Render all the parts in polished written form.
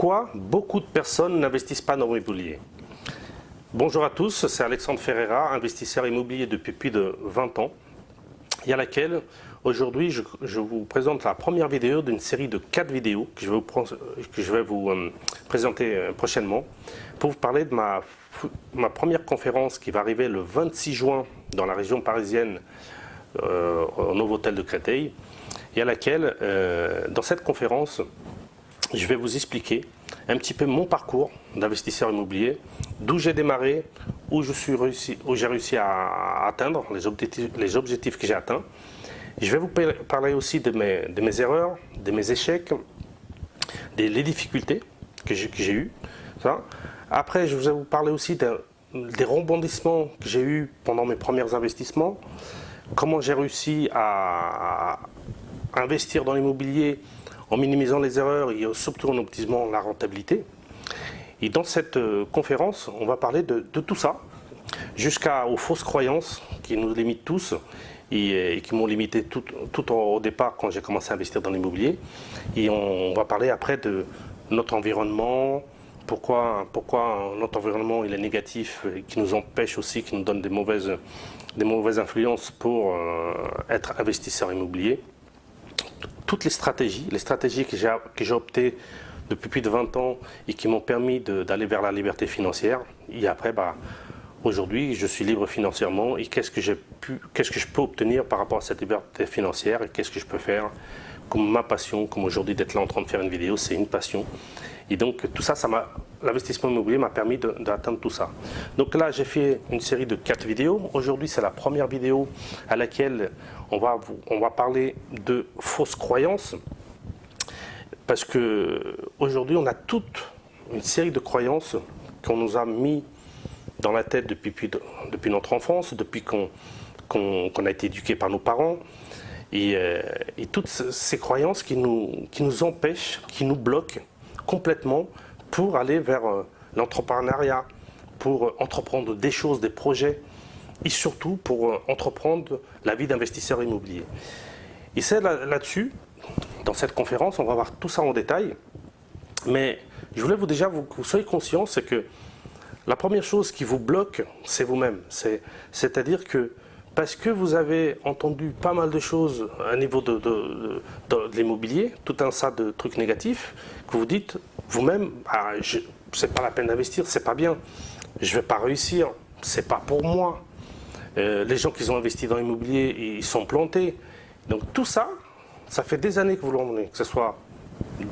Pourquoi beaucoup de personnes n'investissent pas dans l'immobilier? Bonjour à tous, c'est Alexandre Ferreira, investisseur immobilier depuis plus de 20 ans, et à laquelle aujourd'hui je vous présente la première vidéo d'une série de 4 vidéos que je vais vous présenter prochainement pour vous parler de ma première conférence qui va arriver le 26 juin dans la région parisienne au Novotel de Créteil, et à laquelle, dans cette conférence, je vais vous expliquer un petit peu mon parcours d'investisseur immobilier, d'où j'ai démarré, où j'ai réussi à atteindre les objectifs que j'ai atteints. Je vais vous parler aussi de mes erreurs, de mes échecs, les difficultés que j'ai eues. Après, je vais vous parler aussi des rebondissements que j'ai eus pendant mes premiers investissements, comment j'ai réussi à investir dans l'immobilier en minimisant les erreurs et surtout en optimisant la rentabilité. Et dans cette conférence, on va parler de tout ça, jusqu'aux fausses croyances qui nous limitent tous et qui m'ont limité tout au départ quand j'ai commencé à investir dans l'immobilier. Et on va parler après de notre environnement, pourquoi notre environnement il est négatif et qui nous empêche aussi, qui nous donne des mauvaises influences pour être investisseur immobilier. Toutes les stratégies que j'ai optées depuis plus de 20 ans et qui m'ont permis d'aller vers la liberté financière. Et après, aujourd'hui, je suis libre financièrement et qu'est-ce que je peux obtenir par rapport à cette liberté financière et qu'est-ce que je peux faire comme ma passion, comme aujourd'hui d'être là en train de faire une vidéo, c'est une passion. Et donc tout ça, l'investissement immobilier m'a permis d'atteindre tout ça. Donc là, j'ai fait une série de 4 vidéos. Aujourd'hui, c'est la première vidéo à laquelle on va parler de fausses croyances. Parce qu'aujourd'hui, on a toute une série de croyances qu'on nous a mis dans la tête depuis notre enfance, depuis qu'on a été éduqué par nos parents. Et toutes ces croyances qui nous empêchent, qui nous bloquent complètement pour aller vers l'entrepreneuriat, pour entreprendre des choses, des projets, et surtout pour entreprendre la vie d'investisseur immobilier. Et c'est là-dessus, dans cette conférence, on va voir tout ça en détail, mais je voulais que vous soyez conscients, c'est que la première chose qui vous bloque, c'est vous-même. C'est-à-dire que parce que vous avez entendu pas mal de choses à niveau de l'immobilier, tout un tas de trucs négatifs, que vous dites vous-même, c'est pas la peine d'investir, c'est pas bien, je vais pas réussir, c'est pas pour moi. Les gens qui ont investi dans l'immobilier, ils sont plantés. Donc tout ça, ça fait des années que vous l'emmenez, que ce soit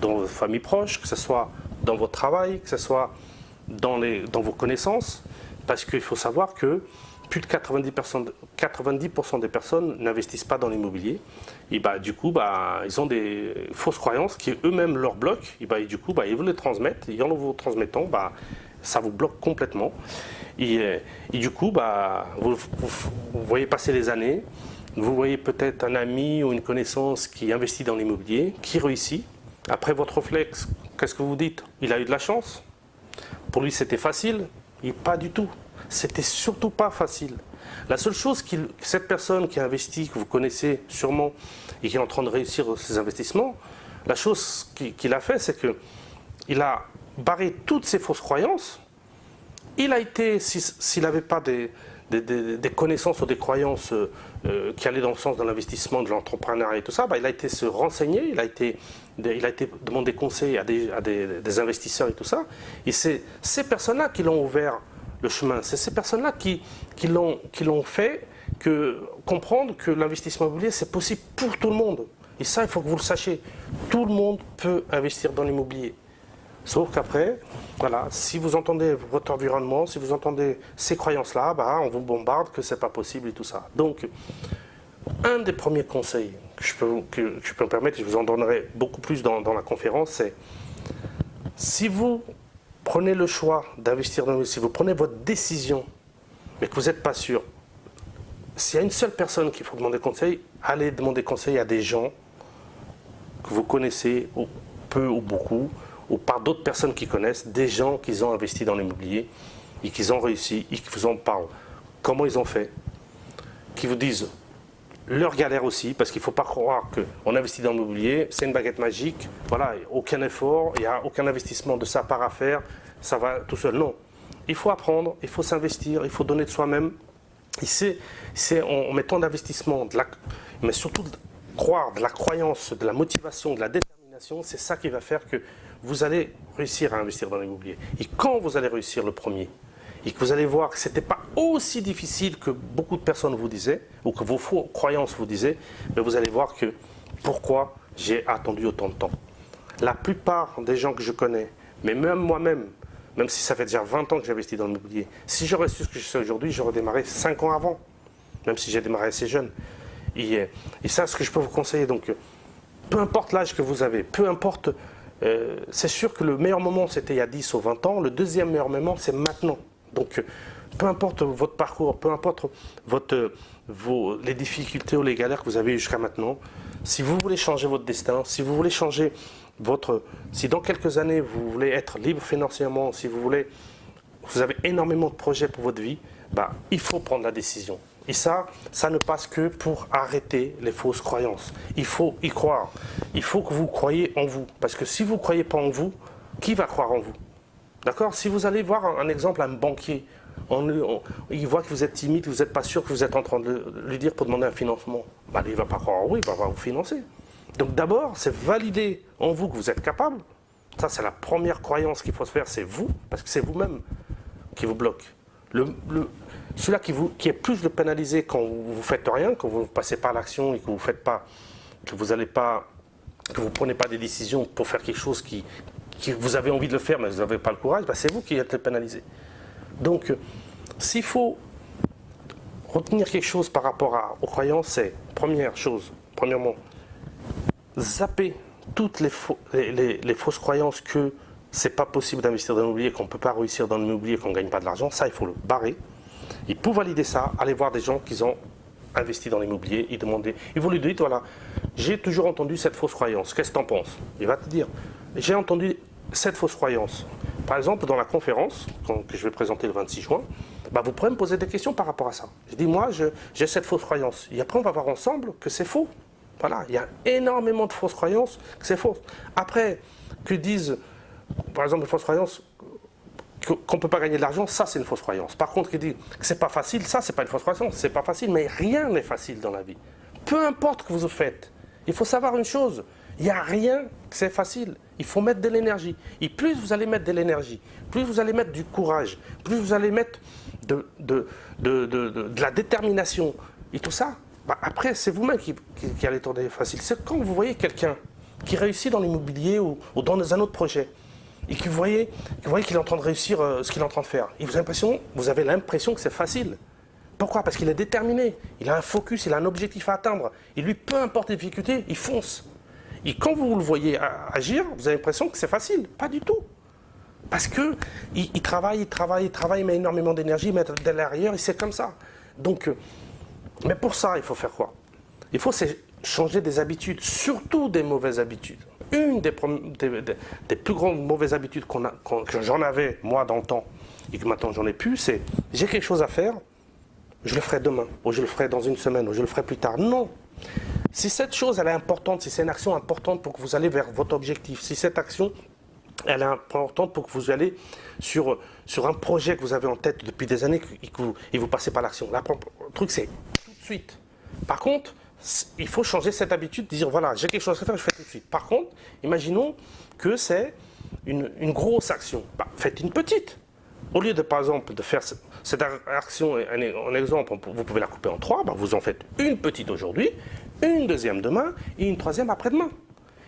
dans vos familles proches, que ce soit dans votre travail, que ce soit dans vos connaissances, parce qu'il faut savoir que plus de 90% des personnes n'investissent pas dans l'immobilier. Et du coup, ils ont des fausses croyances qui eux-mêmes leur bloquent. Et du coup, ils vous les transmettent. Et en vous transmettant, ça vous bloque complètement. Et du coup, vous voyez passer les années. Vous voyez peut-être un ami ou une connaissance qui investit dans l'immobilier, qui réussit. Après votre réflexe, qu'est-ce que vous dites? Il a eu de la chance. Pour lui, c'était facile. Et pas du tout. C'était surtout pas facile. La seule chose que cette personne qui a investi, que vous connaissez sûrement, et qui est en train de réussir ses investissements, la chose qu'il a fait, c'est qu'il a barré toutes ses fausses croyances. Il a été, s'il n'avait pas des connaissances ou des croyances qui allaient dans le sens de l'investissement, de l'entrepreneuriat et tout ça, il a été se renseigner, il a été demander conseil à des investisseurs et tout ça. Et c'est ces personnes-là qui l'ont ouvert le chemin. C'est ces personnes-là qui l'ont fait comprendre que l'investissement immobilier, c'est possible pour tout le monde. Et ça, il faut que vous le sachiez. Tout le monde peut investir dans l'immobilier. Sauf qu'après, voilà, si vous entendez votre environnement, si vous entendez ces croyances-là, on vous bombarde que c'est pas possible et tout ça. Donc, un des premiers conseils que je peux me permettre, et je vous en donnerai beaucoup plus dans la conférence, c'est si vous prenez le choix d'investir dans l'immobilier, si vous prenez votre décision, mais que vous n'êtes pas sûr, s'il y a une seule personne qu'il faut demander conseil, allez demander conseil à des gens que vous connaissez, ou peu ou beaucoup, ou par d'autres personnes qui connaissent, des gens qui ont investi dans l'immobilier et qui ont réussi et qui vous en parlent. Comment ils ont fait? Qui vous disent leur galère aussi, parce qu'il ne faut pas croire qu'on investit dans l'immobilier, c'est une baguette magique, voilà, aucun effort, il n'y a aucun investissement de sa part à faire, ça va tout seul. Non, il faut apprendre, il faut s'investir, il faut donner de soi-même. C'est en mettant d'investissement, mais surtout de croire, de la croyance, de la motivation, de la détermination, c'est ça qui va faire que vous allez réussir à investir dans l'immobilier. Et quand vous allez réussir le premier, et que vous allez voir que ce n'était pas aussi difficile que beaucoup de personnes vous disaient, ou que vos croyances vous disaient, mais vous allez voir que pourquoi j'ai attendu autant de temps. La plupart des gens que je connais, mais même moi-même, même si ça fait déjà 20 ans que j'investis dans l'immobilier, si j'aurais su ce que je sais aujourd'hui, j'aurais démarré 5 ans avant, même si j'ai démarré assez jeune. Et ça, ce que je peux vous conseiller, donc, peu importe l'âge que vous avez, peu importe, c'est sûr que le meilleur moment, c'était il y a 10 ou 20 ans, le deuxième meilleur moment, c'est maintenant. Donc, peu importe votre parcours, peu importe les difficultés ou les galères que vous avez eues jusqu'à maintenant, si vous voulez changer votre destin, si vous voulez changer si dans quelques années vous voulez être libre financièrement, si vous avez énormément de projets pour votre vie, bah, il faut prendre la décision. Et ça ne passe que pour arrêter les fausses croyances. Il faut y croire. Il faut que vous croyiez en vous. Parce que si vous ne croyez pas en vous, qui va croire en vous? D'accord? Si vous allez voir un exemple à un banquier, il voit que vous êtes timide, que vous n'êtes pas sûr, que vous êtes en train de lui dire pour demander un financement, bah, lui, il ne va pas croire en vous, il va vous financer. Donc d'abord, c'est valider en vous que vous êtes capable. Ça, c'est la première croyance qu'il faut se faire, c'est vous, parce que c'est vous-même qui vous bloque. Celui-là qui est plus le pénalisé quand vous ne faites rien, quand vous ne passez pas à l'action et que vous faites pas, que vous ne prenez pas des décisions pour faire quelque chose qui vous avez envie de le faire, mais vous n'avez pas le courage, bah, c'est vous qui êtes le pénalisé. Donc, s'il faut retenir quelque chose par rapport aux croyances, c'est, premièrement, zapper toutes les fausses croyances que c'est pas possible d'investir dans l'immobilier, qu'on ne peut pas réussir dans l'immobilier, qu'on ne gagne pas de l'argent. Ça, il faut le barrer. Et pour valider ça, allez voir des gens qui ont investi dans l'immobilier et demander. Et vous lui dites, voilà, j'ai toujours entendu cette fausse croyance. Qu'est-ce que tu en penses? Il va te dire, j'ai entendu cette fausse croyance. Par exemple, dans la conférence que je vais présenter le 26 juin, bah, vous pourrez me poser des questions par rapport à ça. Je dis, moi, j'ai cette fausse croyance. Et après, on va voir ensemble que c'est faux. Voilà, il y a énormément de fausses croyances que c'est faux. Après, que disent, par exemple, les fausses croyances qu'on ne peut pas gagner de l'argent, ça c'est une fausse croyance. Par contre, qui dit que c'est pas facile, ça c'est pas une fausse croyance, c'est pas facile, mais rien n'est facile dans la vie. Peu importe ce que vous faites, il faut savoir une chose, il n'y a rien que c'est facile. Il faut mettre de l'énergie. Et plus vous allez mettre de l'énergie, plus vous allez mettre du courage, plus vous allez mettre de la détermination et tout ça, bah après c'est vous-même qui allez tourner facile. C'est quand vous voyez quelqu'un qui réussit dans l'immobilier ou dans un autre projet, et que vous voyez qu'il est en train de réussir ce qu'il est en train de faire. Et vous avez l'impression que c'est facile. Pourquoi? Parce qu'il est déterminé, il a un focus, il a un objectif à atteindre. Et lui, peu importe les difficultés, il fonce. Et quand vous le voyez agir, vous avez l'impression que c'est facile. Pas du tout. Parce qu'il travaille, il met énormément d'énergie, il met de l'arrière, et c'est comme ça. Donc, mais pour ça, il faut faire quoi? Il faut changer des habitudes, surtout des mauvaises habitudes. Une des plus grandes mauvaises habitudes que j'en avais, moi, dans le temps, et que maintenant j'en ai plus, c'est j'ai quelque chose à faire, je le ferai demain, ou je le ferai dans une semaine, ou je le ferai plus tard. Non. Si cette chose, elle est importante, si c'est une action importante pour que vous allez vers votre objectif, si cette action, elle est importante pour que vous allez sur un projet que vous avez en tête depuis des années et vous passez par l'action. Le truc, c'est tout de suite. Par contre, il faut changer cette habitude de dire, voilà, j'ai quelque chose à faire, je fais tout de suite. Par contre, imaginons que c'est une grosse action. Bah, faites une petite. Au lieu de, par exemple, de faire cette action, en exemple, vous pouvez la couper en 3, bah, vous en faites une petite aujourd'hui, une deuxième demain et une troisième après-demain.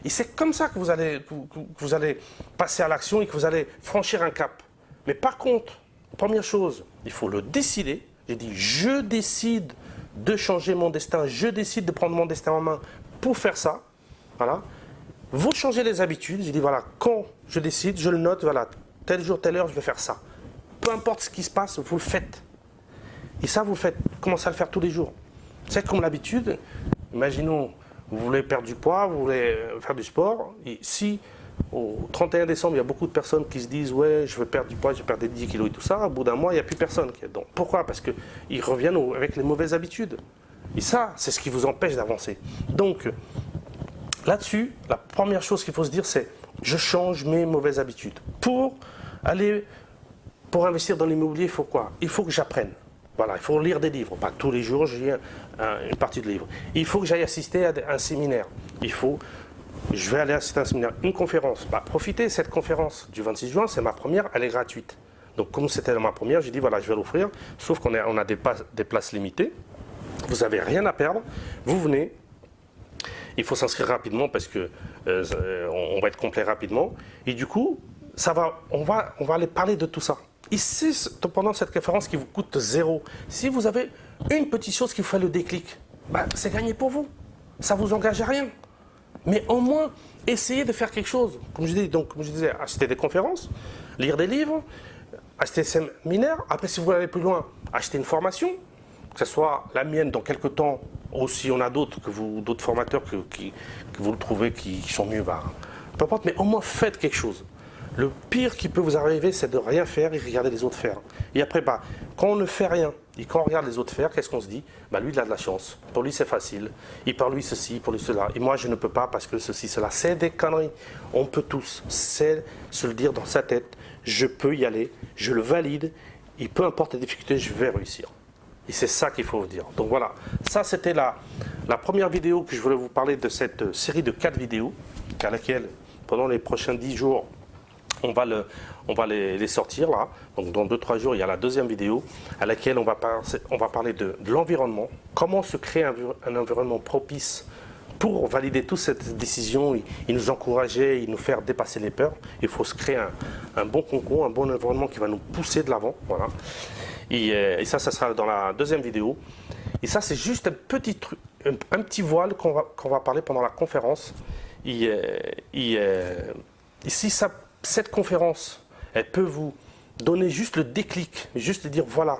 Et c'est comme ça que vous allez passer à l'action et que vous allez franchir un cap. Mais par contre, première chose, il faut le décider. J'ai dit, je décide de changer mon destin, je décide de prendre mon destin en main pour faire ça. Voilà. Vous changez les habitudes. J'ai dit, voilà, quand je décide, je le note, voilà, tel jour, telle heure, je vais faire ça. Peu importe ce qui se passe, vous le faites. Et ça, vous le faites. Commencez à le faire tous les jours. C'est comme l'habitude. Imaginons, vous voulez perdre du poids, vous voulez faire du sport. Et si au 31 décembre, il y a beaucoup de personnes qui se disent « Ouais, je veux perdre du poids, je vais perdre des 10 kilos et tout ça », au bout d'un mois, il n'y a plus personne qui est dedans. Pourquoi? Parce qu'ils reviennent avec les mauvaises habitudes. Et ça, c'est ce qui vous empêche d'avancer. Donc, là-dessus, la première chose qu'il faut se dire, c'est je change mes mauvaises habitudes. Pour investir dans l'immobilier, il faut quoi? Il faut que j'apprenne. Voilà, il faut lire des livres. Pas tous les jours, j'ai une partie de livres. Il faut que j'aille assister à un séminaire. Je vais aller assister à un séminaire, une conférence. Profitez de cette conférence du 26 juin, c'est ma première, elle est gratuite. Donc comme c'était ma première, j'ai dit voilà, je vais l'offrir, sauf qu'on a des places limitées. Vous n'avez rien à perdre, vous venez. Il faut s'inscrire rapidement parce que on va être complet rapidement. Et du coup, on va aller parler de tout ça. Ici, pendant cette conférence qui vous coûte 0, si vous avez une petite chose qui vous fait le déclic, c'est gagné pour vous. Ça ne vous engage à rien. Mais au moins, essayez de faire quelque chose. Comme je disais, acheter des conférences, lire des livres, acheter des séminaires. Après, si vous voulez aller plus loin, acheter une formation, que ce soit la mienne dans quelques temps, ou si on a d'autres formateurs que vous le trouvez qui sont mieux, peu importe, mais au moins faites quelque chose. Le pire qui peut vous arriver, c'est de rien faire et regarder les autres faire. Et après, quand on ne fait rien et quand on regarde les autres faire, qu'est-ce qu'on se dit? Lui, il a de la chance. Pour lui, c'est facile. Et pour lui, ceci, pour lui, cela. Et moi, je ne peux pas parce que ceci, cela. C'est des conneries. On peut tous. C'est se le dire dans sa tête. Je peux y aller. Je le valide. Et peu importe les difficultés, je vais réussir. Et c'est ça qu'il faut vous dire. Donc voilà. Ça, c'était la première vidéo que je voulais vous parler de cette série de 4 vidéos à laquelle, pendant les prochains 10 jours, on va les sortir là. Donc dans 2-3 jours, il y a la deuxième vidéo à laquelle on va parler de l'environnement. Comment se créer un environnement propice pour valider toute cette décision et nous encourager et nous faire dépasser les peurs. Il faut se créer un bon concours, un bon environnement qui va nous pousser de l'avant. Voilà. Et ça sera dans la deuxième vidéo. Et ça, c'est juste un petit truc, un petit voile qu'on va parler pendant la conférence. Si cette conférence, elle peut vous donner juste le déclic, juste dire voilà,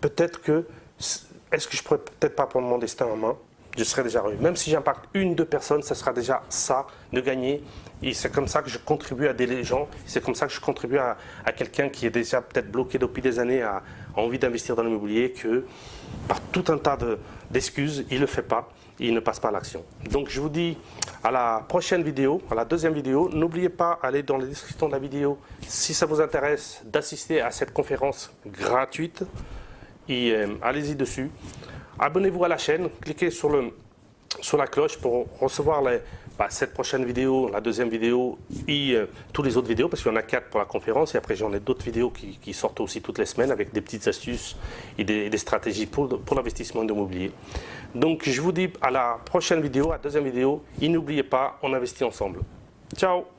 peut-être est-ce que je pourrais peut-être pas prendre mon destin en main, je serai déjà réussi. Même si j'impacte 1-2 personnes, ça sera déjà ça, de gagner. Et c'est comme ça que je contribue à des gens, c'est comme ça que je contribue à quelqu'un qui est déjà peut-être bloqué depuis des années, a envie d'investir dans l'immobilier, que par tout un tas d'excuses, il ne le fait pas. Il ne passe pas à l'action. Donc je vous dis à la prochaine vidéo, à la deuxième vidéo. N'oubliez pas d'aller dans la description de la vidéo si ça vous intéresse d'assister à cette conférence gratuite. Et allez-y dessus. Abonnez-vous à la chaîne, cliquez sur la cloche pour recevoir cette prochaine vidéo, la deuxième vidéo et tous les autres vidéos, parce qu'il y en a 4 pour la conférence et après j'en ai d'autres vidéos qui sortent aussi toutes les semaines avec des petites astuces et des stratégies pour l'investissement immobilier. Donc je vous dis à la prochaine vidéo, à la deuxième vidéo, et n'oubliez pas, on investit ensemble. Ciao!